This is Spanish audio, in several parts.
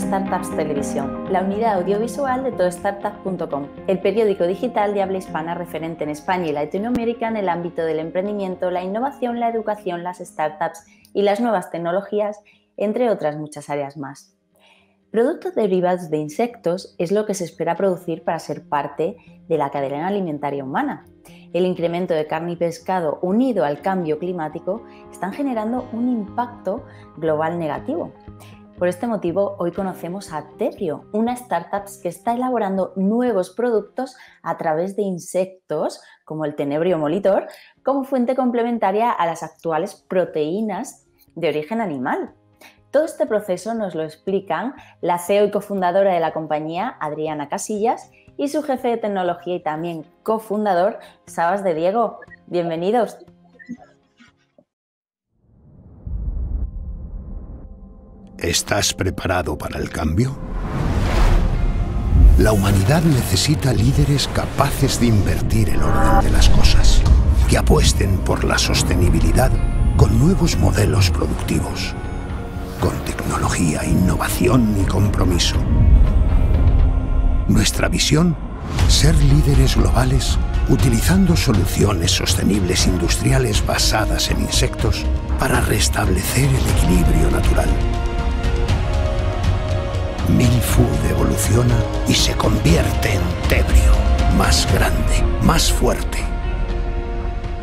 Startups Televisión, la unidad audiovisual de todostartup.com, el periódico digital de habla hispana referente en España y Latinoamérica en el ámbito del emprendimiento, la innovación, la educación, las startups y las nuevas tecnologías, entre otras muchas áreas más. Productos derivados de insectos es lo que se espera producir para ser parte de la cadena alimentaria humana. El incremento de carne y pescado unido al cambio climático están generando un impacto global negativo. Por este motivo, hoy conocemos a Tebrio, una startup que está elaborando nuevos productos a través de insectos, como el Tenebrio molitor, como fuente complementaria a las actuales proteínas de origen animal. Todo este proceso nos lo explican la CEO y cofundadora de la compañía, Adriana Casillas, y su jefe de tecnología y también cofundador, Sabas de Diego. Bienvenidos. ¿Estás preparado para el cambio? La humanidad necesita líderes capaces de invertir el orden de las cosas, que apuesten por la sostenibilidad con nuevos modelos productivos, con tecnología, innovación y compromiso. Nuestra visión: ser líderes globales utilizando soluciones sostenibles industriales basadas en insectos para restablecer el equilibrio natural. Milfood evoluciona y se convierte en Tebrio, más grande, más fuerte.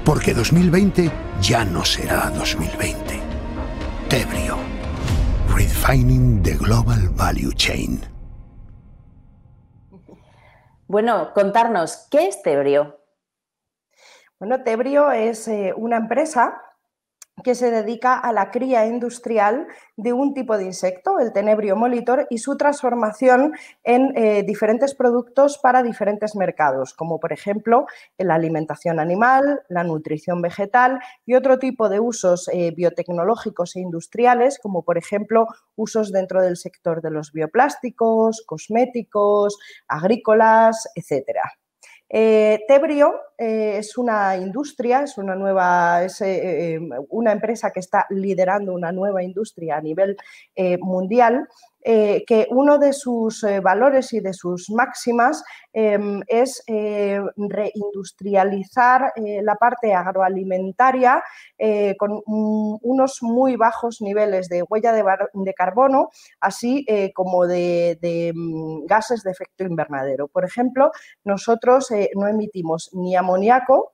Porque 2020 ya no será 2020. Tebrio. Redefining the Global Value Chain. Bueno, contarnos, ¿qué es Tebrio? Bueno, Tebrio es una empresa que se dedica a la cría industrial de un tipo de insecto, el Tenebrio molitor, y su transformación en diferentes productos para diferentes mercados, como por ejemplo la alimentación animal, la nutrición vegetal y otro tipo de usos biotecnológicos e industriales, como por ejemplo usos dentro del sector de los bioplásticos, cosméticos, agrícolas, etcétera. Tebrio es una industria, es una empresa que está liderando una nueva industria a nivel mundial, que uno de sus valores y de sus máximas es reindustrializar la parte agroalimentaria con unos muy bajos niveles de huella de carbono, así como de gases de efecto invernadero. Por ejemplo, nosotros no emitimos ni amoníaco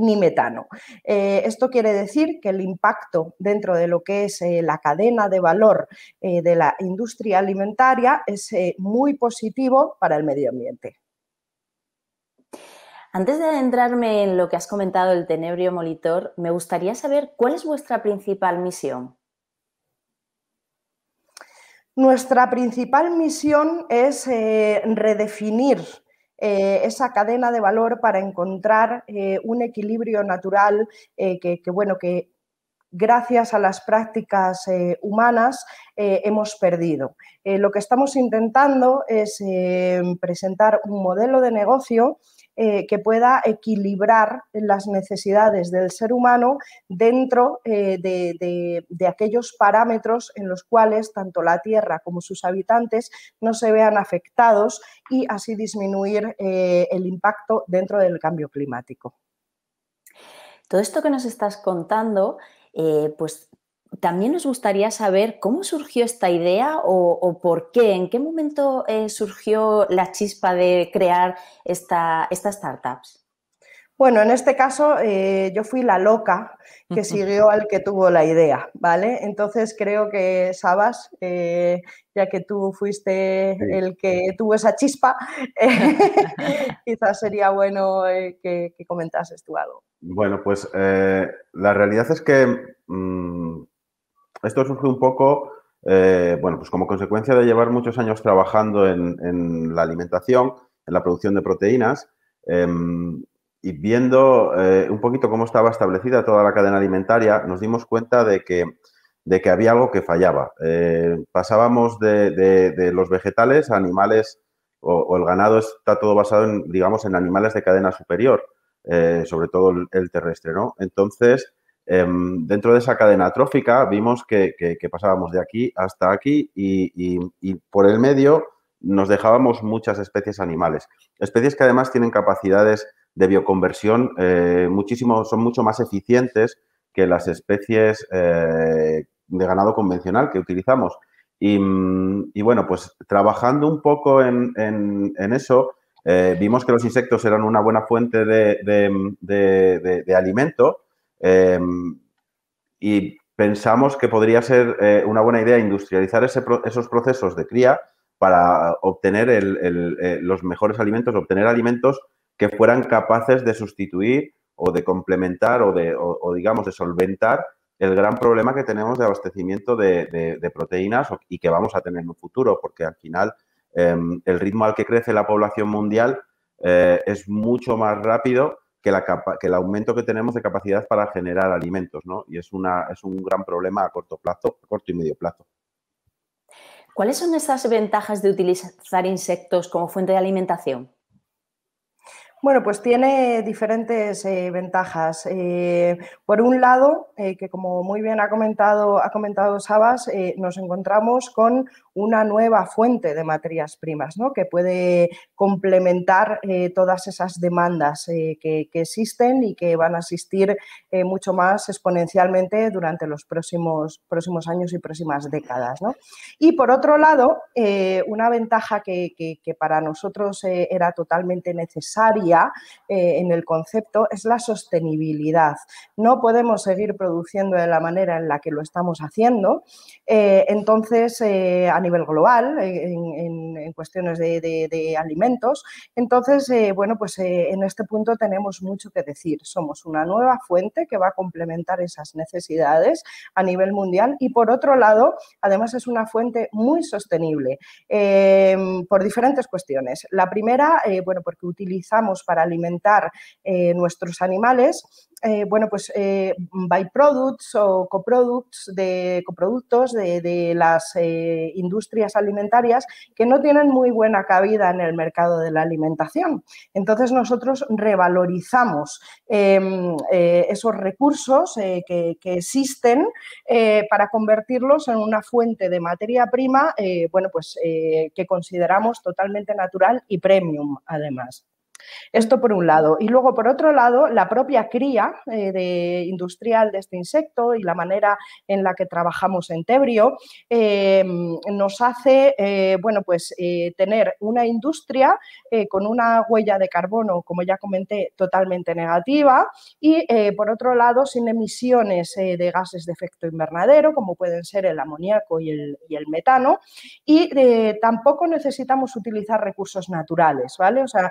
ni metano. Esto quiere decir que el impacto dentro de lo que es la cadena de valor de la industria alimentaria es muy positivo para el medio ambiente. Antes de adentrarme en lo que has comentado del Tenebrio molitor, me gustaría saber cuál es vuestra principal misión. Nuestra principal misión es redefinir esa cadena de valor para encontrar un equilibrio natural que gracias a las prácticas humanas hemos perdido. Lo que estamos intentando es presentar un modelo de negocio que pueda equilibrar las necesidades del ser humano dentro de aquellos parámetros en los cuales tanto la Tierra como sus habitantes no se vean afectados y así disminuir el impacto dentro del cambio climático. Todo esto que nos estás contando, pues también nos gustaría saber cómo surgió esta idea o por qué, en qué momento surgió la chispa de crear estas startups. Bueno, en este caso yo fui la loca que siguió al que tuvo la idea, ¿vale? Entonces creo que, Sabas, ya que tú fuiste el que tuvo esa chispa, quizás sería bueno que comentases tú algo. Bueno, pues la realidad es que esto surge un poco, bueno, pues como consecuencia de llevar muchos años trabajando en la alimentación, en la producción de proteínas, y viendo un poquito cómo estaba establecida toda la cadena alimentaria, nos dimos cuenta de que había algo que fallaba. Pasábamos de los vegetales a animales, o el ganado está todo basado digamos, en animales de cadena superior, sobre todo el terrestre, ¿no? Entonces, Dentro de esa cadena trófica vimos que pasábamos de aquí hasta aquí y por el medio nos dejábamos muchas especies animales. Especies que además tienen capacidades de bioconversión son mucho más eficientes que las especies de ganado convencional que utilizamos. Y bueno, pues trabajando un poco en eso, vimos que los insectos eran una buena fuente de alimento y pensamos que podría ser una buena idea industrializar esos procesos de cría para obtener los mejores alimentos, obtener alimentos que fueran capaces de sustituir o de complementar o digamos, de solventar el gran problema que tenemos de abastecimiento de proteínas y que vamos a tener en un futuro, porque al final el ritmo al que crece la población mundial es mucho más rápido que el aumento que tenemos de capacidad para generar alimentos, ¿no? Y es un gran problema a corto y medio plazo. ¿Cuáles son estas ventajas de utilizar insectos como fuente de alimentación? Bueno, pues tiene diferentes ventajas. Por un lado, que como muy bien ha comentado Sabas, nos encontramos con una nueva fuente de materias primas, ¿no? Que puede complementar todas esas demandas que existen y que van a existir mucho más exponencialmente durante los próximos años y próximas décadas, ¿no? Y por otro lado, una ventaja que para nosotros era totalmente necesaria en el concepto es la sostenibilidad. No podemos seguir produciendo de la manera en la que lo estamos haciendo. Entonces, a nivel global, en cuestiones de alimentos, entonces, bueno, pues en este punto tenemos mucho que decir. Somos una nueva fuente que va a complementar esas necesidades a nivel mundial y, por otro lado, además es una fuente muy sostenible por diferentes cuestiones. La primera, bueno, porque utilizamos para alimentar nuestros animales, bueno, pues byproducts o coproductos de las industrias alimentarias que no tienen muy buena cabida en el mercado de la alimentación. Entonces, nosotros revalorizamos esos recursos que existen para convertirlos en una fuente de materia prima, bueno, pues que consideramos totalmente natural y premium, además. Esto por un lado. Y luego, por otro lado, la propia cría industrial de este insecto y la manera en la que trabajamos en Tebrio nos hace, bueno, pues tener una industria con una huella de carbono, como ya comenté, totalmente negativa y, por otro lado, sin emisiones de gases de efecto invernadero, como pueden ser el amoníaco y el metano, y tampoco necesitamos utilizar recursos naturales, ¿vale? O sea,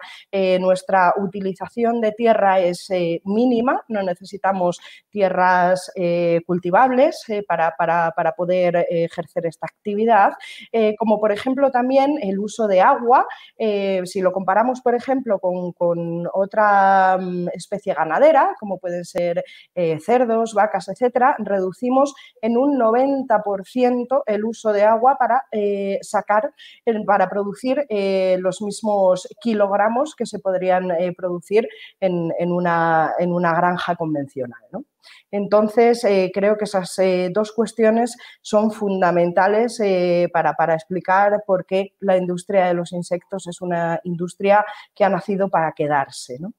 nuestra utilización de tierra es mínima, no necesitamos tierras cultivables para poder ejercer esta actividad, como por ejemplo también el uso de agua. Si lo comparamos, por ejemplo, con otra especie ganadera, como pueden ser cerdos, vacas, etcétera, reducimos en un 90% el uso de agua para producir los mismos kilogramos que se podrían producir en una granja convencional, ¿no? Entonces, creo que esas dos cuestiones son fundamentales para explicar por qué la industria de los insectos es una industria que ha nacido para quedarse, ¿no?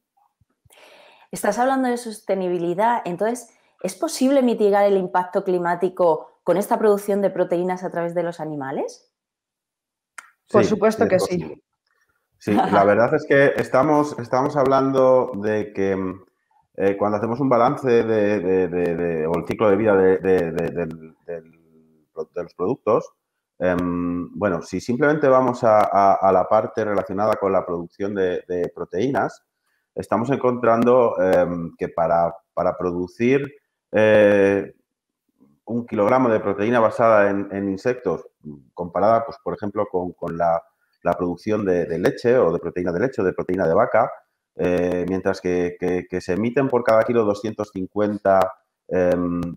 Estás hablando de sostenibilidad, entonces, ¿es posible mitigar el impacto climático con esta producción de proteínas a través de los animales? Por supuesto que sí. Sí, la verdad es que estamos hablando de que cuando hacemos un balance o el ciclo de vida de los productos, bueno, si simplemente vamos a la parte relacionada con la producción de proteínas, estamos encontrando que para producir 1 kilogramo de proteína basada en insectos, comparada, pues, por ejemplo, con la producción de leche o de proteína de leche o de proteína de vaca, mientras que se emiten por cada kilo 250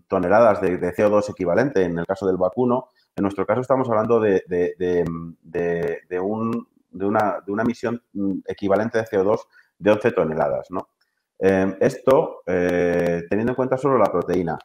toneladas de CO2 equivalente en el caso del vacuno, en nuestro caso estamos hablando de una emisión equivalente de CO2 de 11 toneladas, ¿no? Esto teniendo en cuenta solo la proteína.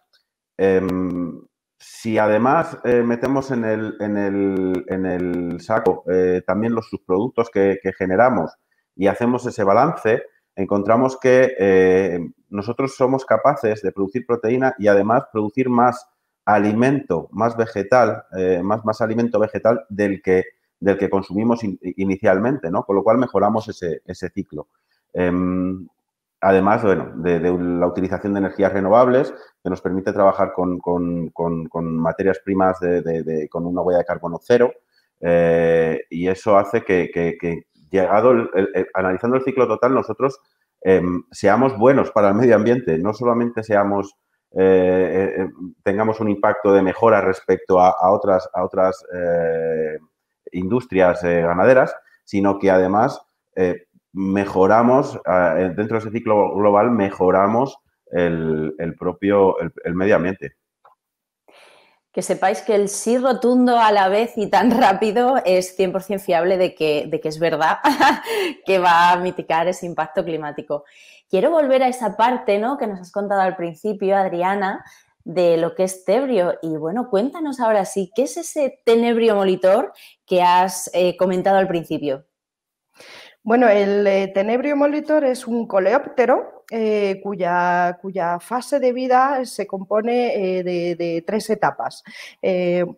Si además metemos en el saco también los subproductos que generamos y hacemos ese balance, encontramos que nosotros somos capaces de producir proteína y además producir más alimento, más vegetal, más alimento vegetal del que consumimos inicialmente, ¿no? Con lo cual mejoramos ese ciclo. Además, bueno, de la utilización de energías renovables, que nos permite trabajar con materias primas con una huella de carbono cero, y eso hace que llegado analizando el ciclo total, nosotros seamos buenos para el medio ambiente, no solamente tengamos un impacto de mejora respecto a otras industrias ganaderas, sino que además mejoramos, dentro de ese ciclo global, mejoramos el medio ambiente. Que sepáis que el sí rotundo a la vez y tan rápido es 100% fiable de que es verdad que va a mitigar ese impacto climático. Quiero volver a esa parte, ¿no?, que nos has contado al principio, Adriana, de lo que es Tebrio. Y bueno, cuéntanos ahora sí, ¿qué es ese Tenebrio Molitor que has comentado al principio? Bueno, el Tenebrio Molitor es un coleóptero cuya fase de vida se compone de 3 etapas,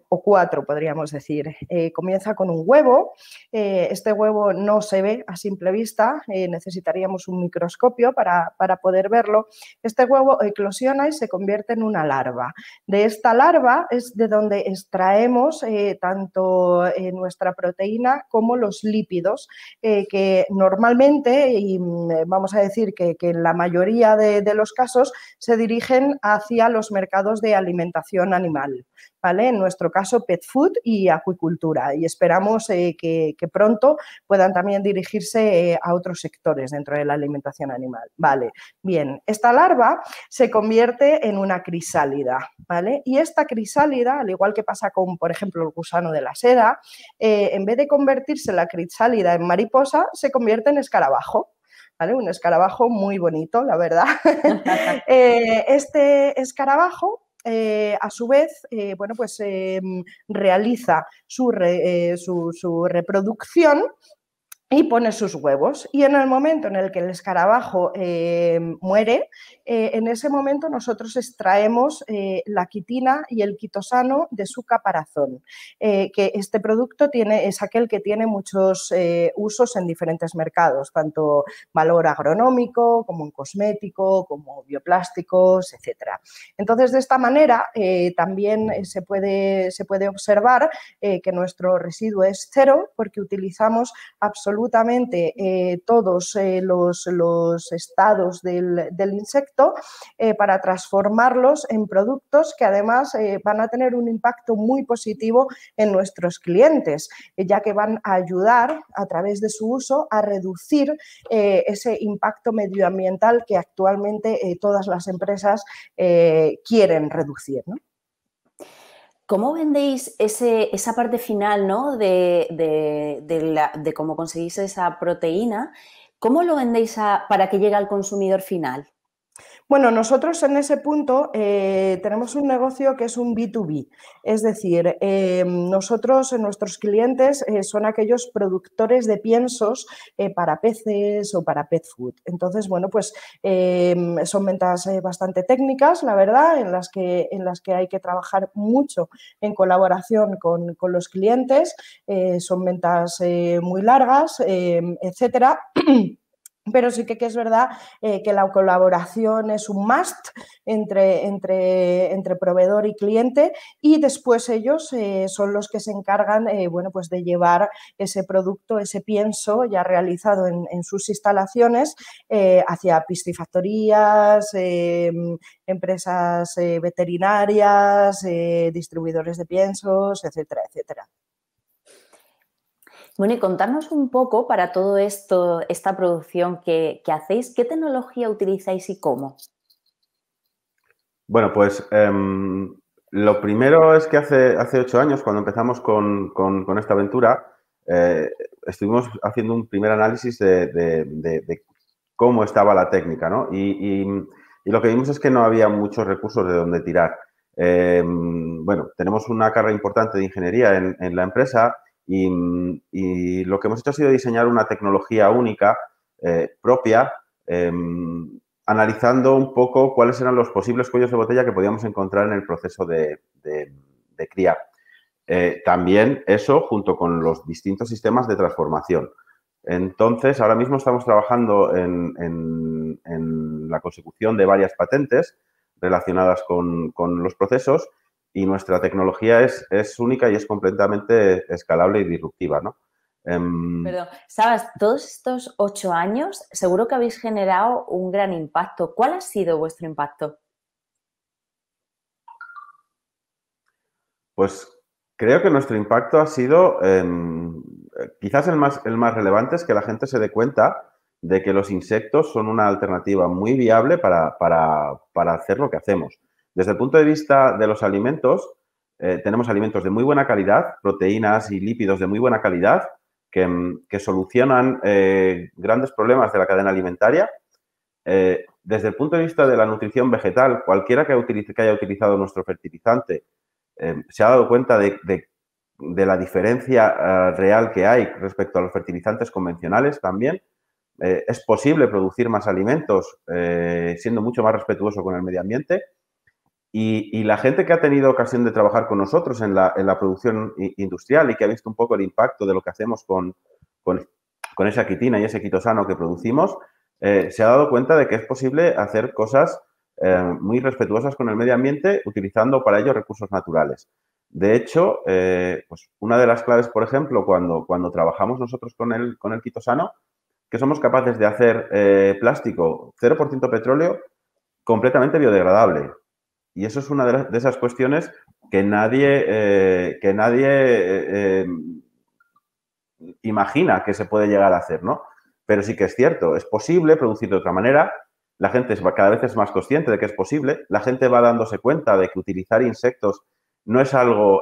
o 4 podríamos decir. Comienza con un huevo. Este huevo no se ve a simple vista, necesitaríamos un microscopio para poder verlo. Este huevo eclosiona y se convierte en una larva. De esta larva es de donde extraemos tanto nuestra proteína como los lípidos, que normalmente, y vamos a decir que en la mayoría de los casos, se dirigen hacia los mercados de alimentación animal, ¿vale? En nuestro caso, pet food y acuicultura, y esperamos que pronto puedan también dirigirse a otros sectores dentro de la alimentación animal. Vale, bien, esta larva se convierte en una crisálida, ¿vale? Y esta crisálida, al igual que pasa con, por ejemplo, el gusano de la seda, en vez de convertirse la crisálida en mariposa, se convierte en escarabajo. ¿Vale? Un escarabajo muy bonito, la verdad. Este escarabajo, a su vez, bueno, pues realiza su reproducción y pone sus huevos. Y en el momento en el que el escarabajo muere, en ese momento nosotros extraemos la quitina y el quitosano de su caparazón, que este producto es aquel que tiene muchos usos en diferentes mercados, tanto valor agronómico como en cosmético, como bioplásticos, etc. Entonces, de esta manera también se puede observar que nuestro residuo es cero, porque utilizamos absolutamente todos los estados del insecto para transformarlos en productos que además van a tener un impacto muy positivo en nuestros clientes, ya que van a ayudar a través de su uso a reducir ese impacto medioambiental que actualmente todas las empresas quieren reducir, ¿no? ¿Cómo vendéis esa parte final, ¿no?, de cómo conseguís esa proteína? ¿Cómo lo vendéis para que llegue al consumidor final? Bueno, nosotros en ese punto tenemos un negocio que es un B2B, es decir, nosotros, nuestros clientes son aquellos productores de piensos para peces o para pet food. Entonces, bueno, pues son ventas bastante técnicas, la verdad, en las que hay que trabajar mucho en colaboración con los clientes, son ventas muy largas, etcétera. Pero sí que es verdad que la colaboración es un must entre proveedor y cliente, y después ellos son los que se encargan bueno, pues de llevar ese producto, ese pienso ya realizado en sus instalaciones hacia piscifactorías, empresas veterinarias, distribuidores de piensos, etcétera, etcétera. Bueno, y contarnos un poco para todo esto, esta producción que hacéis, ¿qué tecnología utilizáis y cómo? Bueno, pues lo primero es que hace 8 años, cuando empezamos con esta aventura, estuvimos haciendo un primer análisis de cómo estaba la técnica, ¿no? Y lo que vimos es que no había muchos recursos de donde tirar. Bueno, tenemos una carga importante de ingeniería en la empresa y lo que hemos hecho ha sido diseñar una tecnología única, propia, analizando un poco cuáles eran los posibles cuellos de botella que podíamos encontrar en el proceso de cría. También eso junto con los distintos sistemas de transformación. Entonces, ahora mismo estamos trabajando en la consecución de varias patentes relacionadas con los procesos y nuestra tecnología es única y es completamente escalable y disruptiva, ¿no? Perdón, Sabas, todos estos 8 años seguro que habéis generado un gran impacto. ¿Cuál ha sido vuestro impacto? Pues creo que nuestro impacto ha sido, quizás el más relevante es que la gente se dé cuenta de que los insectos son una alternativa muy viable para hacer lo que hacemos. Desde el punto de vista de los alimentos, tenemos alimentos de muy buena calidad, proteínas y lípidos de muy buena calidad, que solucionan grandes problemas de la cadena alimentaria. Desde el punto de vista de la nutrición vegetal, cualquiera que haya utilizado nuestro fertilizante se ha dado cuenta de la diferencia real que hay respecto a los fertilizantes convencionales también. Es posible producir más alimentos siendo mucho más respetuoso con el medio ambiente y la gente que ha tenido ocasión de trabajar con nosotros en la producción industrial y que ha visto un poco el impacto de lo que hacemos con esa quitina y ese quitosano que producimos, se ha dado cuenta de que es posible hacer cosas muy respetuosas con el medio ambiente utilizando para ello recursos naturales. De hecho, pues una de las claves, por ejemplo, cuando trabajamos nosotros con el quitosano, que somos capaces de hacer plástico 0% petróleo completamente biodegradable. Y eso es una de esas cuestiones que nadie imagina que se puede llegar a hacer, ¿no? Pero sí que es cierto, es posible producir de otra manera. La gente cada vez es más consciente de que es posible. La gente va dándose cuenta de que utilizar insectos no es algo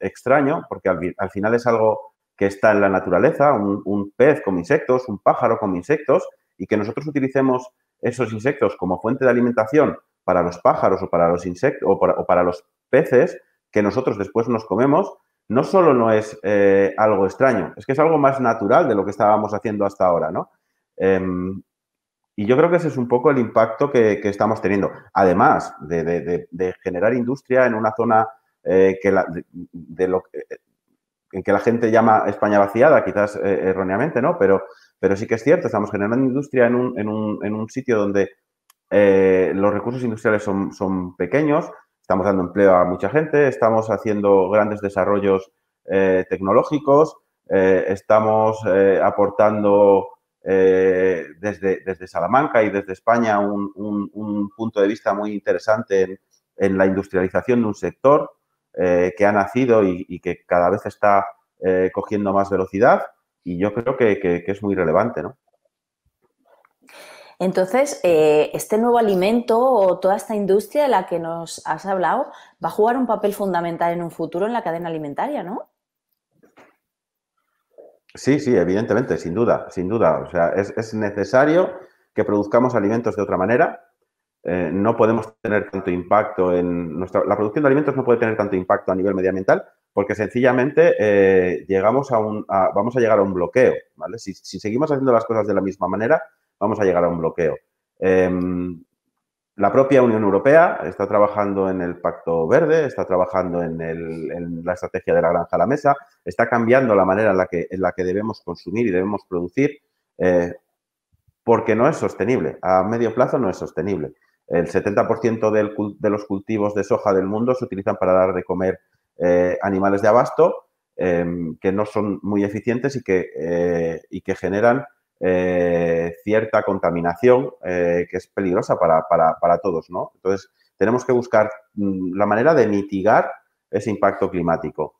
extraño, porque al final es algo que está en la naturaleza, un pez come insectos, un pájaro come insectos, y que nosotros utilicemos esos insectos como fuente de alimentación para los pájaros o para los insectos o para los peces que nosotros después nos comemos, no solo no es algo extraño, es que es algo más natural de lo que estábamos haciendo hasta ahora, ¿no? Y yo creo que ese es un poco el impacto que estamos teniendo. Además de generar industria en una zona en que la gente llama España vaciada, quizás erróneamente, ¿no? Pero sí que es cierto, estamos generando industria en un sitio donde los recursos industriales son pequeños, estamos dando empleo a mucha gente, estamos haciendo grandes desarrollos tecnológicos, estamos aportando desde Salamanca y desde España un punto de vista muy interesante en la industrialización de un sector que ha nacido y que cada vez está cogiendo más velocidad y yo creo que es muy relevante, ¿no? Entonces, este nuevo alimento o toda esta industria de la que nos has hablado va a jugar un papel fundamental en un futuro en la cadena alimentaria, ¿no? Sí, evidentemente, sin duda. O sea, es necesario que produzcamos alimentos de otra manera. No podemos tener tanto impacto la producción de alimentos no puede tener tanto impacto a nivel medioambiental porque sencillamente vamos a llegar a un bloqueo, ¿vale? Si seguimos haciendo las cosas de la misma manera, vamos a llegar a un bloqueo. La propia Unión Europea está trabajando en el Pacto Verde, está trabajando en la estrategia de la granja a la mesa, está cambiando la manera en la que debemos consumir y debemos producir porque no es sostenible. A medio plazo no es sostenible. El 70% de los cultivos de soja del mundo se utilizan para dar de comer animales de abasto que no son muy eficientes y que generan cierta contaminación que es peligrosa para todos, ¿no? Entonces, tenemos que buscar la manera de mitigar ese impacto climático.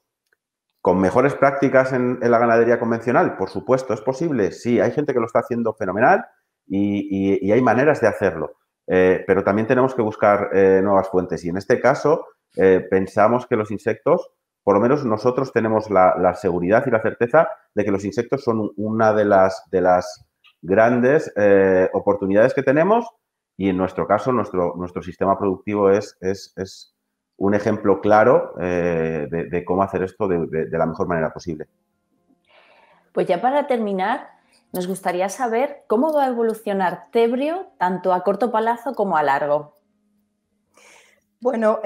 ¿Con mejores prácticas en la ganadería convencional? Por supuesto, ¿es posible? Sí, hay gente que lo está haciendo fenomenal y hay maneras de hacerlo. Pero también tenemos que buscar nuevas fuentes y en este caso pensamos que los insectos, por lo menos nosotros tenemos la seguridad y la certeza de que los insectos son una de las grandes oportunidades que tenemos y en nuestro caso nuestro sistema productivo es un ejemplo claro de cómo hacer esto de la mejor manera posible. Pues ya para terminar, nos gustaría saber cómo va a evolucionar Tebrio tanto a corto plazo como a largo. Bueno,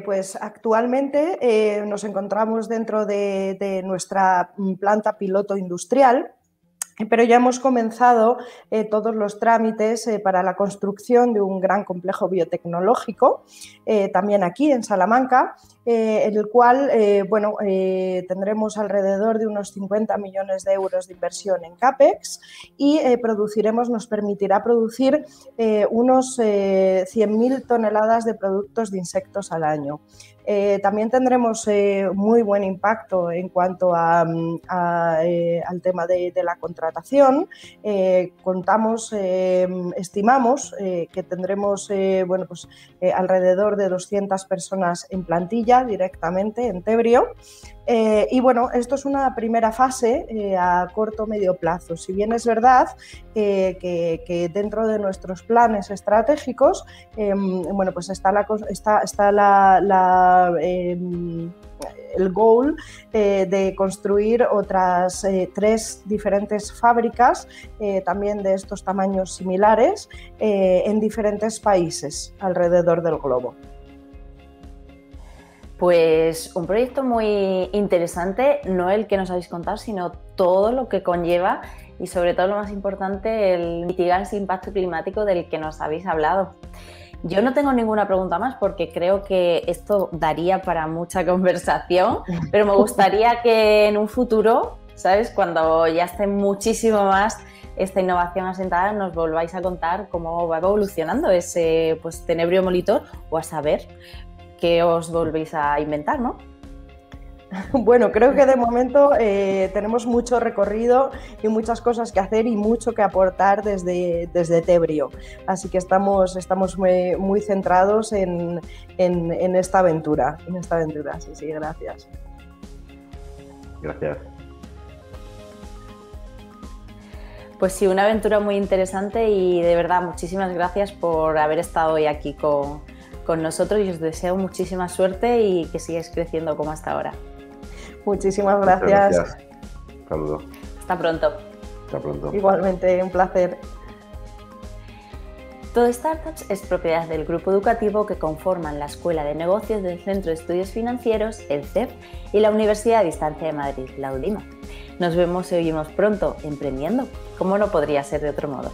pues actualmente nos encontramos dentro de nuestra planta piloto industrial, pero ya hemos comenzado todos los trámites para la construcción de un gran complejo biotecnológico, también aquí en Salamanca, en el cual tendremos alrededor de unos 50 millones de euros de inversión en CAPEX y nos permitirá producir unos 100.000 toneladas de productos de insectos al año. También tendremos muy buen impacto en cuanto al tema de la contratación. Estimamos que tendremos alrededor de 200 personas en plantilla directamente en Tebrio. Y bueno, esto es una primera fase a corto o medio plazo. Si bien es verdad que dentro de nuestros planes estratégicos pues está el goal de construir otras 3 diferentes fábricas también de estos tamaños similares en diferentes países alrededor del globo. Pues un proyecto muy interesante, no el que nos habéis contado, sino todo lo que conlleva y sobre todo lo más importante, el mitigar ese impacto climático del que nos habéis hablado. Yo no tengo ninguna pregunta más porque creo que esto daría para mucha conversación, pero me gustaría que en un futuro, ¿sabes?, cuando ya esté muchísimo más esta innovación asentada, nos volváis a contar cómo va evolucionando ese Tenebrio Molitor o a saber qué os volvéis a inventar, ¿no? Bueno, creo que de momento tenemos mucho recorrido y muchas cosas que hacer y mucho que aportar desde Tebrio. Así que estamos muy centrados en esta aventura. Sí, gracias. Gracias. Pues sí, una aventura muy interesante y de verdad muchísimas gracias por haber estado hoy aquí con nosotros y os deseo muchísima suerte y que sigáis creciendo como hasta ahora. Muchísimas gracias. Muchas gracias. Saludos. Hasta pronto. Hasta pronto. Igualmente, un placer. Todo Startups es propiedad del grupo educativo que conforman la Escuela de Negocios del Centro de Estudios Financieros, el CEF, y la Universidad a Distancia de Madrid, la UDIMA. Nos vemos y oímos pronto, emprendiendo, como no podría ser de otro modo.